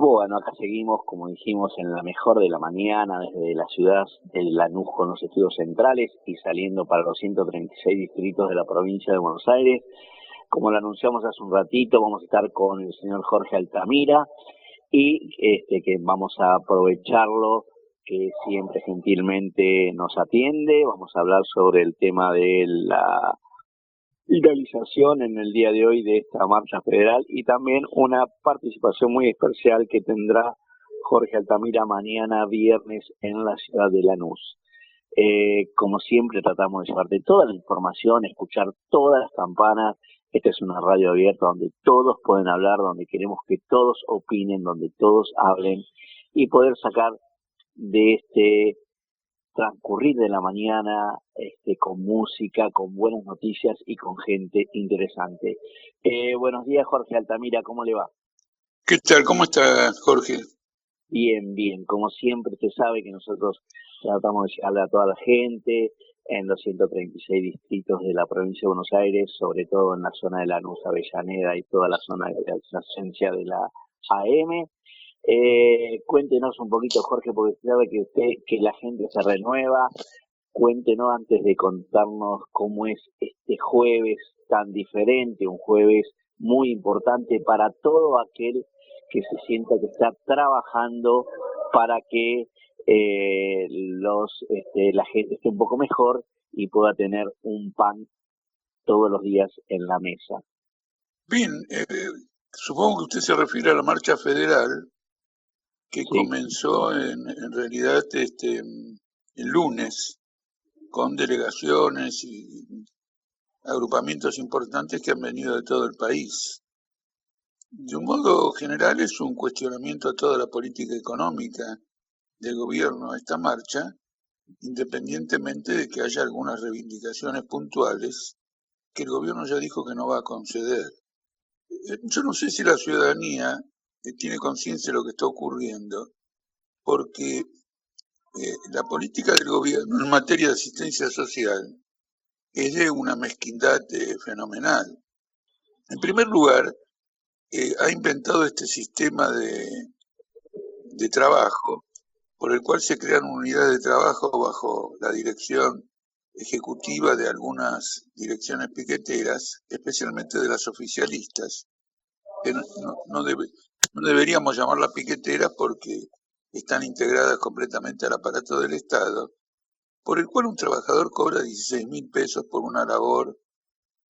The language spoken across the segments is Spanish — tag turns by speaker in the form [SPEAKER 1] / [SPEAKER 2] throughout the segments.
[SPEAKER 1] Bueno, acá seguimos, como dijimos, en la mejor de la mañana, desde la ciudad de Lanús con los estudios centrales y saliendo para los 136 distritos de la provincia de Buenos Aires. Como lo anunciamos hace un ratito, vamos a estar con el señor Jorge Altamira y que vamos a aprovecharlo, que siempre gentilmente nos atiende. Vamos a hablar sobre el tema de la finalización en el día de hoy de esta marcha federal y también una participación muy especial que tendrá Jorge Altamira mañana viernes en la ciudad de Lanús. Como siempre tratamos de llevarte toda la información, escuchar todas las campanas. Esta es una radio abierta donde todos pueden hablar, donde queremos que todos opinen, donde todos hablen y poder sacar de este transcurrir de la mañana con música, con buenas noticias y con gente interesante. Buenos días, Jorge Altamira, ¿cómo le va?
[SPEAKER 2] ¿Qué tal? ¿Cómo está, Jorge?
[SPEAKER 1] Bien, bien. Como siempre, usted sabe que nosotros tratamos de llegarle a toda la gente en los 136 distritos de la provincia de Buenos Aires, sobre todo en la zona de Lanús, Avellaneda y toda la zona de adyacencia de la AM. Cuéntenos un poquito, Jorge, porque sabe que la gente se renueva. Cuéntenos antes de contarnos cómo es este jueves tan diferente, un jueves muy importante para todo aquel que se sienta que está trabajando para que la gente esté un poco mejor y pueda tener un pan todos los días en la mesa.
[SPEAKER 2] Bien, supongo que usted se refiere a la marcha federal que
[SPEAKER 1] Sí.
[SPEAKER 2] comenzó en realidad el lunes con delegaciones y agrupamientos importantes que han venido de todo el país. De un modo general es un cuestionamiento a toda la política económica del gobierno esta marcha, independientemente de que haya algunas reivindicaciones puntuales que el gobierno ya dijo que no va a conceder. Yo no sé si la ciudadanía tiene conciencia de lo que está ocurriendo, porque la política del gobierno en materia de asistencia social es de una mezquindad fenomenal. En primer lugar, ha inventado este sistema de trabajo por el cual se crean unidades de trabajo bajo la dirección ejecutiva de algunas direcciones piqueteras, especialmente de las oficialistas, que no deberíamos llamarlas piqueteras porque están integradas completamente al aparato del Estado, por el cual un trabajador cobra 16.000 pesos por una labor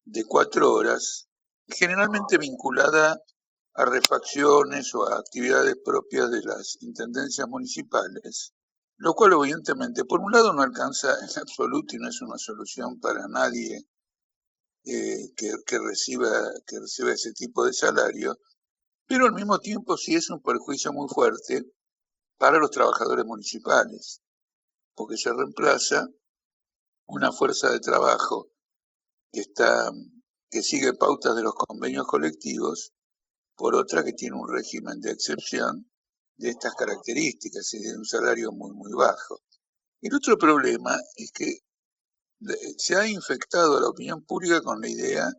[SPEAKER 2] de 4 horas, generalmente vinculada a refacciones o a actividades propias de las intendencias municipales, lo cual evidentemente por un lado no alcanza en absoluto y no es una solución para nadie que reciba ese tipo de salario, pero al mismo tiempo sí es un perjuicio muy fuerte para los trabajadores municipales, porque se reemplaza una fuerza de trabajo que sigue pautas de los convenios colectivos por otra que tiene un régimen de excepción de estas características y de un salario muy, muy bajo. El otro problema es que se ha infectado a la opinión pública con la idea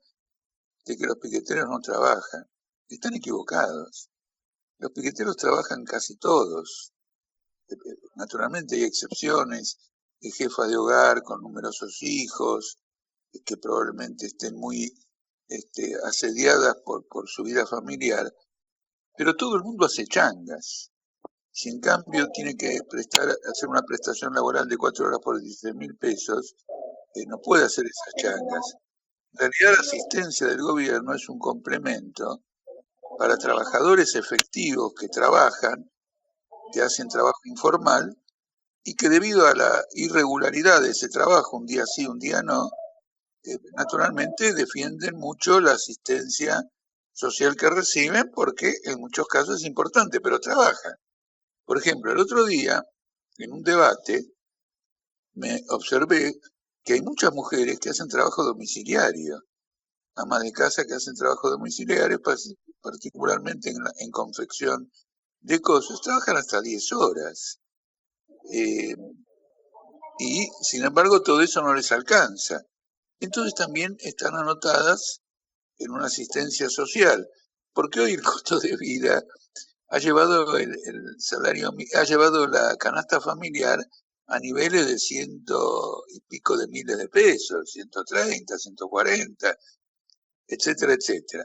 [SPEAKER 2] de que los piqueteros no trabajan. Están equivocados. Los piqueteros trabajan casi todos. Naturalmente hay excepciones, jefas de hogar con numerosos hijos, que probablemente estén muy asediadas por su vida familiar, pero todo el mundo hace changas. Si en cambio tiene que hacer una prestación laboral de 4 horas por 16.000 pesos, no puede hacer esas changas. En realidad la asistencia del gobierno es un complemento para trabajadores efectivos que trabajan, que hacen trabajo informal y que debido a la irregularidad de ese trabajo, un día sí, un día no, naturalmente defienden mucho la asistencia social que reciben porque en muchos casos es importante, pero trabajan. Por ejemplo, el otro día, en un debate, me observé que hay muchas mujeres que hacen trabajo domiciliario, amas de casa que hacen trabajo domiciliario, particularmente en confección de cosas, trabajan hasta 10 horas. Y sin embargo todo eso no les alcanza. Entonces también están anotadas en una asistencia social, porque hoy el costo de vida ha llevado el salario, ha llevado la canasta familiar a niveles de 100 y pico de miles de pesos, 130, 140, etcétera, etcétera.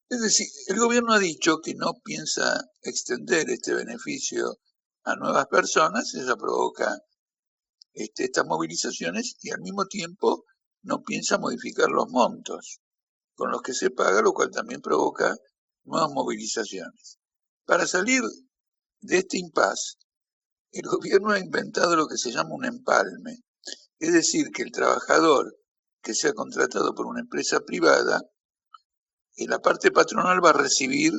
[SPEAKER 2] Es decir, el gobierno ha dicho que no piensa extender este beneficio a nuevas personas, eso provoca estas movilizaciones, y al mismo tiempo no piensa modificar los montos con los que se paga, lo cual también provoca nuevas movilizaciones. Para salir de este impasse, el gobierno ha inventado lo que se llama un empalme, es decir, que el trabajador que sea contratado por una empresa privada, en la parte patronal va a recibir,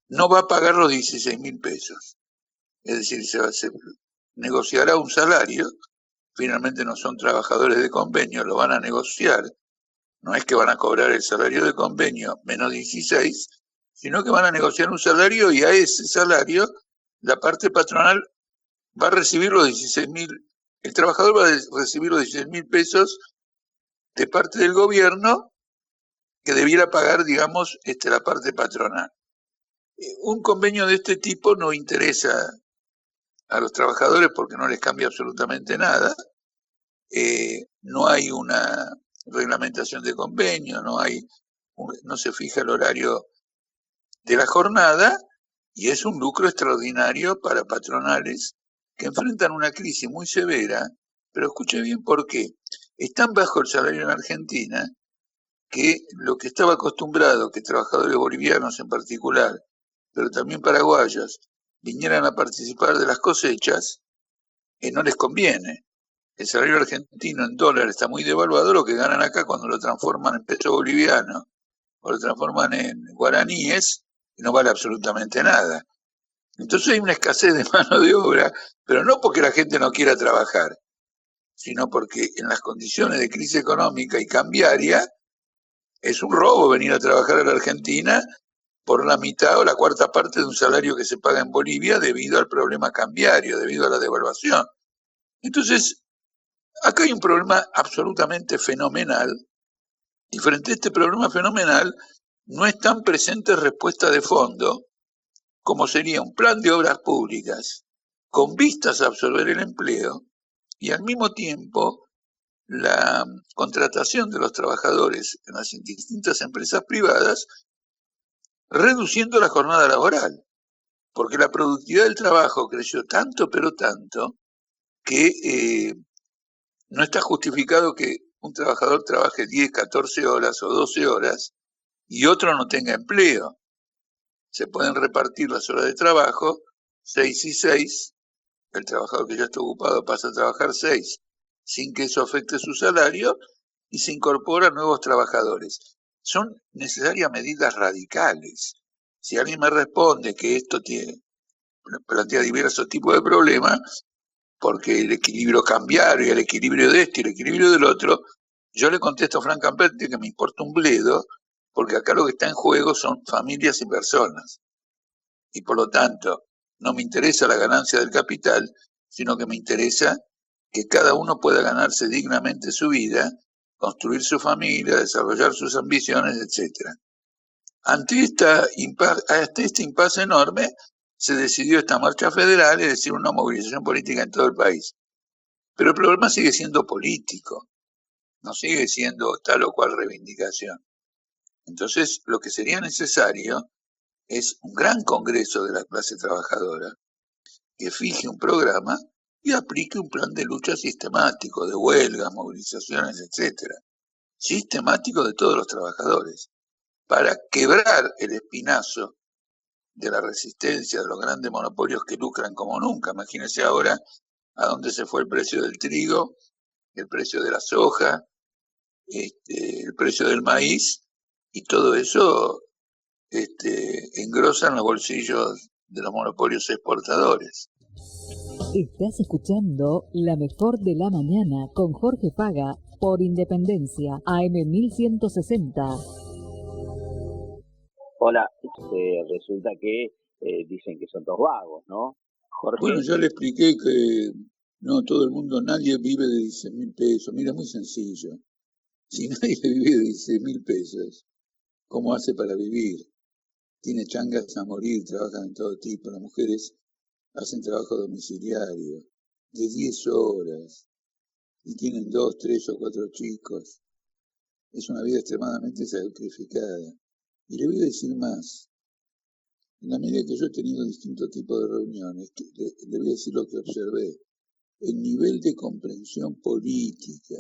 [SPEAKER 2] no va a pagar los 16.000 pesos, es decir, se negociará un salario, finalmente no son trabajadores de convenio, lo van a negociar, no es que van a cobrar el salario de convenio menos 16, sino que van a negociar un salario y a ese salario la parte patronal va a recibir los 16.000, el trabajador va a recibir los 16.000 pesos de parte del gobierno que debiera pagar, digamos, la parte patronal. Un convenio de este tipo no interesa a los trabajadores porque no les cambia absolutamente nada. No hay una reglamentación de convenio, no se fija el horario de la jornada, y es un lucro extraordinario para patronales que enfrentan una crisis muy severa, pero escuche bien por qué. Están bajo el salario en Argentina, que lo que estaba acostumbrado que trabajadores bolivianos en particular, pero también paraguayos, vinieran a participar de las cosechas, no les conviene. El salario argentino en dólares está muy devaluado, lo que ganan acá cuando lo transforman en peso boliviano o lo transforman en guaraníes, no vale absolutamente nada. Entonces hay una escasez de mano de obra, pero no porque la gente no quiera trabajar, sino porque en las condiciones de crisis económica y cambiaria es un robo venir a trabajar a la Argentina por la mitad o la cuarta parte de un salario que se paga en Bolivia debido al problema cambiario, debido a la devaluación. Entonces, acá hay un problema absolutamente fenomenal, y frente a este problema fenomenal no están presentes respuestas de fondo, como sería un plan de obras públicas con vistas a absorber el empleo y al mismo tiempo la contratación de los trabajadores en las distintas empresas privadas, reduciendo la jornada laboral, porque la productividad del trabajo creció tanto, pero tanto, que no está justificado que un trabajador trabaje 10, 14 horas o 12 horas y otro no tenga empleo. Se pueden repartir las horas de trabajo, 6 y 6, el trabajador que ya está ocupado pasa a trabajar 6, sin que eso afecte su salario, y se incorporan nuevos trabajadores. Son necesarias medidas radicales. Si alguien me responde que esto plantea diversos tipos de problemas, porque el equilibrio cambiario, el equilibrio de este y el equilibrio del otro, yo le contesto francamente que me importa un bledo, porque acá lo que está en juego son familias y personas. Y por lo tanto, no me interesa la ganancia del capital, sino que me interesa que cada uno pueda ganarse dignamente su vida, construir su familia, desarrollar sus ambiciones, etc. Ante este impasse enorme, se decidió esta marcha federal, es decir, una movilización política en todo el país. Pero el problema sigue siendo político, no sigue siendo tal o cual reivindicación. Entonces, lo que sería necesario es un gran congreso de la clase trabajadora que fije un programa y aplique un plan de lucha sistemático, de huelgas, movilizaciones, etcétera, sistemático de todos los trabajadores, para quebrar el espinazo de la resistencia de los grandes monopolios que lucran como nunca. Imagínense ahora a dónde se fue el precio del trigo, el precio de la soja, el precio del maíz, y todo eso engrosan los bolsillos de los monopolios exportadores.
[SPEAKER 3] Estás escuchando La Mejor de la Mañana con Jorge Paga por Independencia AM 1160.
[SPEAKER 1] Hola, resulta que dicen que son todos vagos, ¿no? Jorge.
[SPEAKER 2] Bueno, ya le expliqué que no todo el mundo, nadie vive de 16.000 pesos. Mira, muy sencillo. Si nadie vive de 16.000 pesos, ¿cómo hace para vivir? tiene changas a morir, trabajan en todo tipo. Las mujeres hacen trabajo domiciliario de 10 horas y tienen 2, 3 o 4 chicos. Es una vida extremadamente sacrificada. Y le voy a decir más. En la medida que yo he tenido distintos tipos de reuniones, le voy a decir lo que observé. El nivel de comprensión política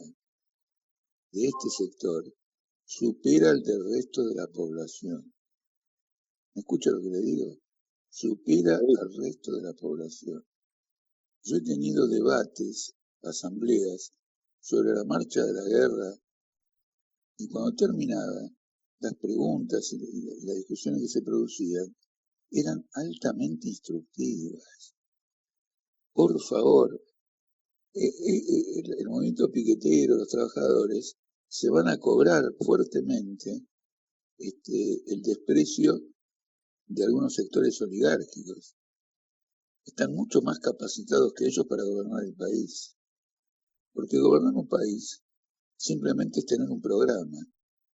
[SPEAKER 2] de este sector supera el del resto de la población. ¿Me escucha lo que le digo? Supera al resto de la población. Yo he tenido debates, asambleas, sobre la marcha de la guerra, y cuando terminaba, las preguntas y las discusiones que se producían eran altamente instructivas. Por favor, el movimiento piquetero, los trabajadores, se van a cobrar fuertemente el desprecio de algunos sectores oligárquicos. Están mucho más capacitados que ellos para gobernar el país. Porque gobernar un país simplemente es tener un programa.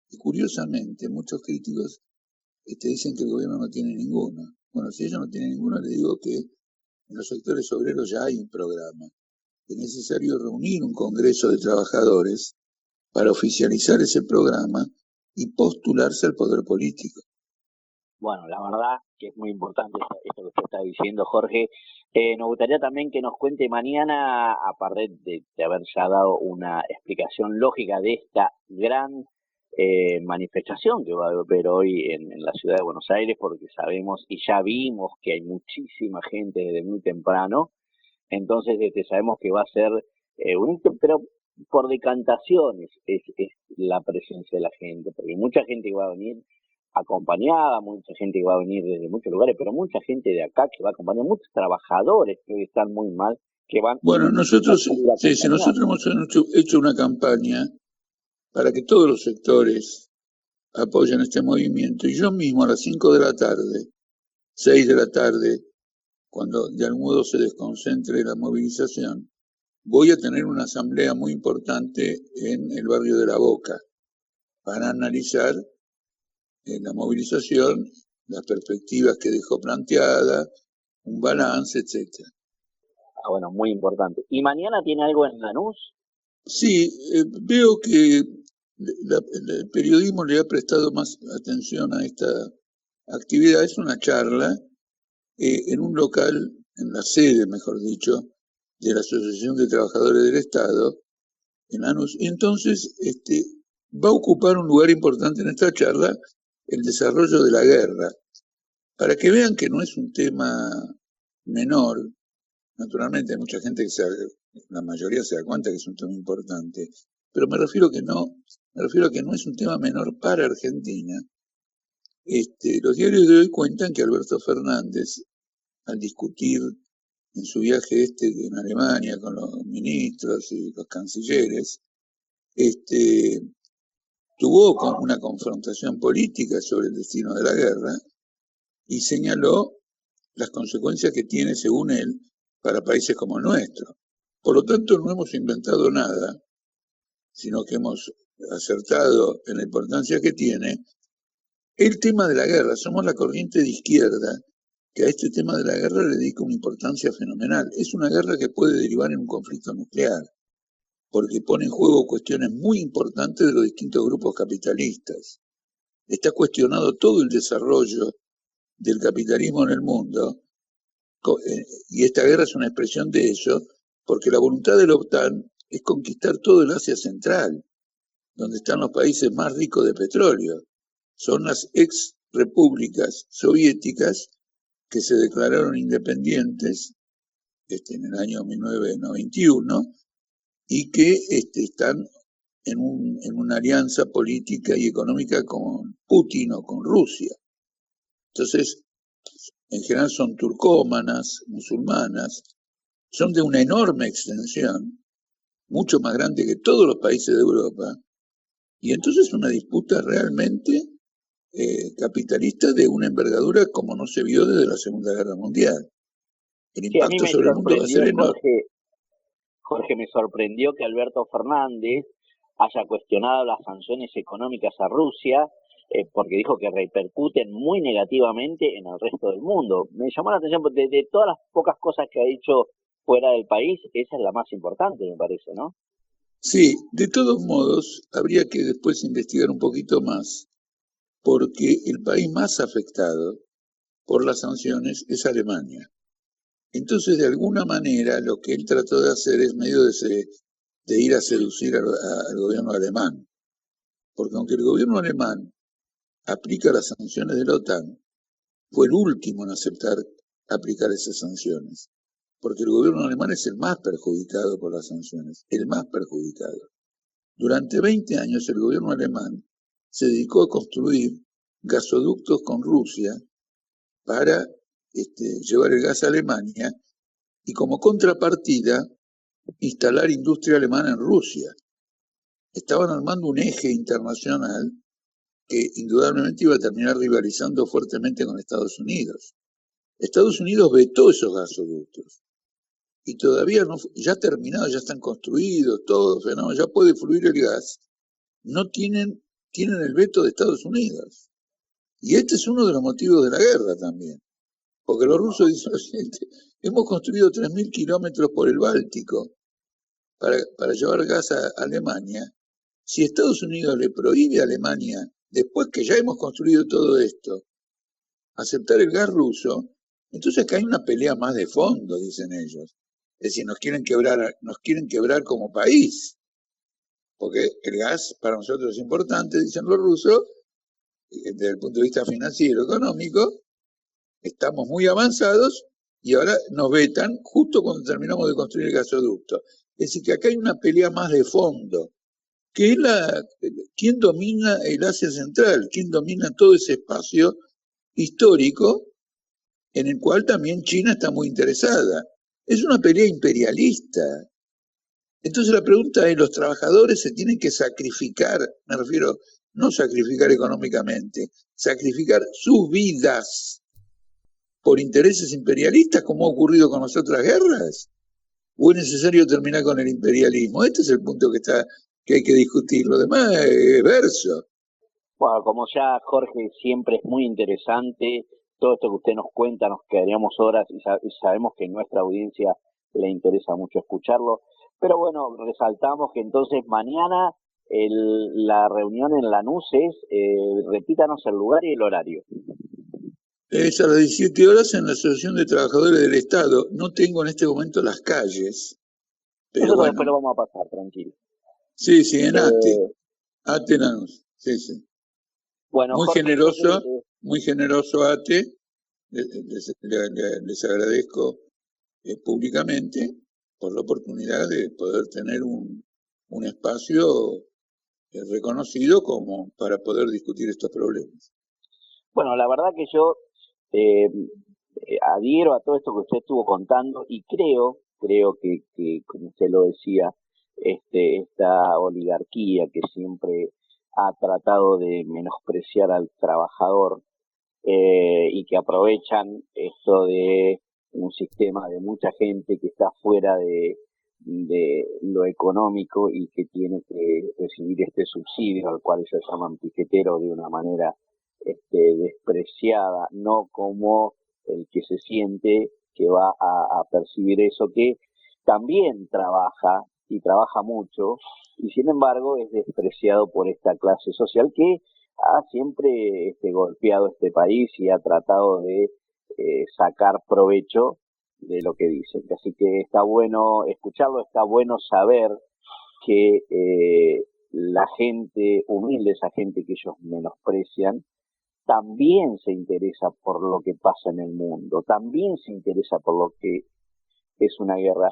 [SPEAKER 2] Y curiosamente, muchos críticos dicen que el gobierno no tiene ninguno. Bueno, si ellos no tienen ninguno, les digo que en los sectores obreros ya hay un programa. Es necesario reunir un congreso de trabajadores para oficializar ese programa y postularse al poder político.
[SPEAKER 1] Bueno, la verdad que es muy importante esto que usted está diciendo, Jorge. Nos gustaría también que nos cuente mañana, aparte de haber ya dado una explicación lógica de esta gran manifestación que va a haber hoy en la ciudad de Buenos Aires, porque sabemos y ya vimos que hay muchísima gente desde muy temprano. Entonces sabemos que va a ser pero por decantaciones es la presencia de la gente, porque mucha gente va a venir acompañada, mucha gente que va a venir desde muchos lugares, pero mucha gente de acá que va a acompañar, muchos trabajadores que hoy están muy mal, que van...
[SPEAKER 2] Bueno, nosotros hemos hecho una campaña para que todos los sectores apoyen este movimiento, y yo mismo a las 5 de la tarde, 6 de la tarde, cuando de algún modo se desconcentre la movilización, voy a tener una asamblea muy importante en el barrio de La Boca para analizar la movilización, las perspectivas que dejó planteada, un balance, etcétera.
[SPEAKER 1] Bueno, muy importante. ¿Y mañana tiene algo en Lanús?
[SPEAKER 2] Sí, veo que el periodismo le ha prestado más atención a esta actividad. Es una charla en un local, en la sede, mejor dicho, de la Asociación de Trabajadores del Estado, en Lanús. Y entonces va a ocupar un lugar importante en esta charla el desarrollo de la guerra, para que vean que no es un tema menor. Naturalmente hay mucha gente la mayoría se da cuenta que es un tema importante, pero me refiero a que no es un tema menor para Argentina. Los diarios de hoy cuentan que Alberto Fernández, al discutir en su viaje en Alemania con los ministros y los cancilleres, tuvo una confrontación política sobre el destino de la guerra y señaló las consecuencias que tiene, según él, para países como el nuestro. Por lo tanto, no hemos inventado nada, sino que hemos acertado en la importancia que tiene el tema de la guerra. Somos la corriente de izquierda que a este tema de la guerra le dedica una importancia fenomenal. Es una guerra que puede derivar en un conflicto nuclear, porque pone en juego cuestiones muy importantes de los distintos grupos capitalistas. Está cuestionado todo el desarrollo del capitalismo en el mundo, y esta guerra es una expresión de eso, porque la voluntad de la OTAN es conquistar todo el Asia Central, donde están los países más ricos de petróleo. Son las ex repúblicas soviéticas que se declararon independientes en el año 1991 y que están en una alianza política y económica con Putin o con Rusia. Entonces, en general son turcómanas, musulmanas, son de una enorme extensión, mucho más grande que todos los países de Europa, y entonces es una disputa realmente capitalista de una envergadura como no se vio desde la Segunda Guerra Mundial. El impacto sobre el mundo va a ser enorme.
[SPEAKER 1] Jorge, me sorprendió que Alberto Fernández haya cuestionado las sanciones económicas a Rusia porque dijo que repercuten muy negativamente en el resto del mundo. Me llamó la atención, de todas las pocas cosas que ha dicho fuera del país, esa es la más importante, me parece, ¿no?
[SPEAKER 2] Sí, de todos modos, habría que después investigar un poquito más, porque el país más afectado por las sanciones es Alemania. Entonces, de alguna manera, lo que él trató de hacer es medio de ir a seducir al gobierno alemán. Porque aunque el gobierno alemán aplica las sanciones de la OTAN, fue el último en aceptar aplicar esas sanciones. Porque el gobierno alemán es el más perjudicado por las sanciones, el más perjudicado. Durante 20 años el gobierno alemán se dedicó a construir gasoductos con Rusia para llevar el gas a Alemania y como contrapartida instalar industria alemana en Rusia. Estaban armando un eje internacional que indudablemente iba a terminar rivalizando fuertemente con Estados Unidos. Estados Unidos vetó esos gasoductos y todavía no, ya terminados, ya están construidos, todos, ¿no? Ya puede fluir el gas. No tienen el veto de Estados Unidos. Y este es uno de los motivos de la guerra también. Porque los rusos dicen lo siguiente: hemos construido 3.000 kilómetros por el Báltico para llevar gas a Alemania. Si Estados Unidos le prohíbe a Alemania, después que ya hemos construido todo esto, aceptar el gas ruso, entonces acá hay una pelea más de fondo, dicen ellos. Es decir, nos quieren quebrar como país, porque el gas para nosotros es importante, dicen los rusos, desde el punto de vista financiero, económico, estamos muy avanzados y ahora nos vetan justo cuando terminamos de construir el gasoducto. Es decir, que acá hay una pelea más de fondo, que es quién domina el Asia Central, quién domina todo ese espacio histórico en el cual también China está muy interesada. Es una pelea imperialista. Entonces la pregunta es, ¿los trabajadores se tienen que sacrificar? Me refiero, no sacrificar económicamente, sacrificar sus vidas por intereses imperialistas, como ha ocurrido con las otras guerras? ¿O es necesario terminar con el imperialismo? Este es el punto que hay que discutir. Lo demás es verso.
[SPEAKER 1] Bueno, como ya Jorge siempre es muy interesante, todo esto que usted nos cuenta, nos quedaríamos horas y sabemos que a nuestra audiencia le interesa mucho escucharlo. Pero bueno, resaltamos que entonces mañana la reunión en Lanús es, repítanos el lugar y el horario.
[SPEAKER 2] Es a las 17 horas en la Asociación de Trabajadores del Estado. No tengo en este momento las calles, pero
[SPEAKER 1] Nosotros
[SPEAKER 2] bueno.
[SPEAKER 1] después lo vamos a pasar, tranquilo.
[SPEAKER 2] Sí, en ATE Lanús, sí.
[SPEAKER 1] Bueno,
[SPEAKER 2] muy
[SPEAKER 1] Jorge,
[SPEAKER 2] generoso,
[SPEAKER 1] entonces,
[SPEAKER 2] muy generoso ATE, les agradezco públicamente por la oportunidad de poder tener un espacio reconocido como para poder discutir estos problemas.
[SPEAKER 1] Bueno, la verdad que yo adhiero a todo esto que usted estuvo contando y creo que como usted lo decía, esta oligarquía que siempre ha tratado de menospreciar al trabajador y que aprovechan esto de un sistema de mucha gente que está fuera de lo económico y que tiene que recibir este subsidio al cual ellos llaman piquetero de una manera despreciada, no como el que se siente que va a percibir eso, que también trabaja y trabaja mucho y sin embargo es despreciado por esta clase social que ha siempre golpeado este país y ha tratado de sacar provecho de lo que dicen. Así que está bueno escucharlo, está bueno saber que la gente humilde, esa gente que ellos menosprecian, también se interesa por lo que pasa en el mundo, también se interesa por lo que es una guerra.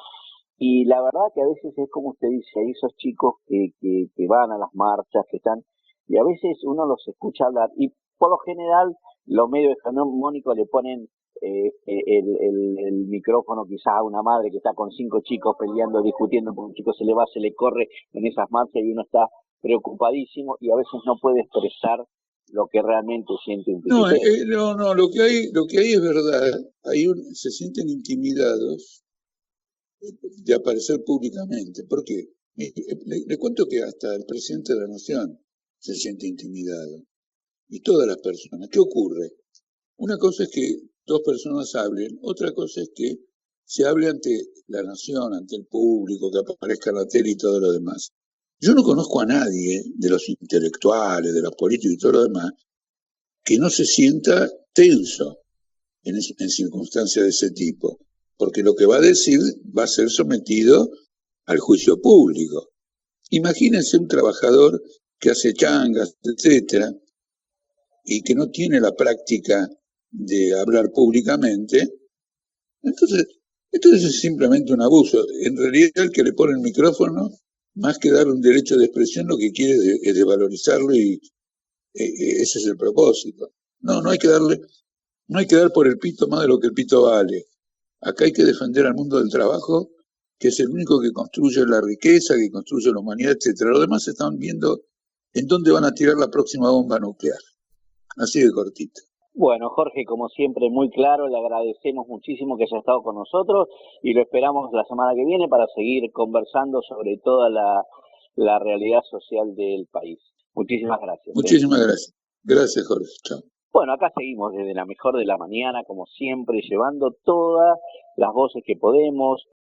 [SPEAKER 1] Y la verdad que a veces es como usted dice, hay esos chicos que van a las marchas, que están, y a veces uno los escucha hablar, y por lo general los medios hegemónicos le ponen el micrófono quizás a una madre que está con 5 chicos peleando, discutiendo, porque un chico se le va, se le corre en esas marchas y uno está preocupadísimo y a veces no puede expresar lo que realmente siente un piquetero.
[SPEAKER 2] No, lo que hay es verdad. Se sienten intimidados de aparecer públicamente. ¿Por qué? Le cuento que hasta el presidente de la Nación se siente intimidado. y todas las personas. ¿Qué ocurre? Una cosa es que dos personas hablen, otra cosa es que se hable ante la nación, ante el público, que aparezca en la tele y todo lo demás. Yo no conozco a nadie de los intelectuales, de los políticos y todo lo demás, que no se sienta tenso en circunstancias de ese tipo, porque lo que va a decir va a ser sometido al juicio público. Imagínense un trabajador que hace changas, etcétera, y que no tiene la práctica de hablar públicamente, entonces es simplemente un abuso. En realidad el que le pone el micrófono, más que dar un derecho de expresión, lo que quiere es desvalorizarlo y ese es el propósito. No hay que dar por el pito más de lo que el pito vale. Acá hay que defender al mundo del trabajo, que es el único que construye la riqueza, que construye la humanidad, etcétera. Los demás están viendo en dónde van a tirar la próxima bomba nuclear. Así de cortito.
[SPEAKER 1] Bueno, Jorge, como siempre, muy claro, le agradecemos muchísimo que haya estado con nosotros y lo esperamos la semana que viene para seguir conversando sobre toda la realidad social del país. Muchísimas gracias.
[SPEAKER 2] Muchísimas gracias. Gracias, Jorge. Chao.
[SPEAKER 1] Bueno, acá seguimos desde la mejor de la mañana, como siempre, llevando todas las voces que podemos,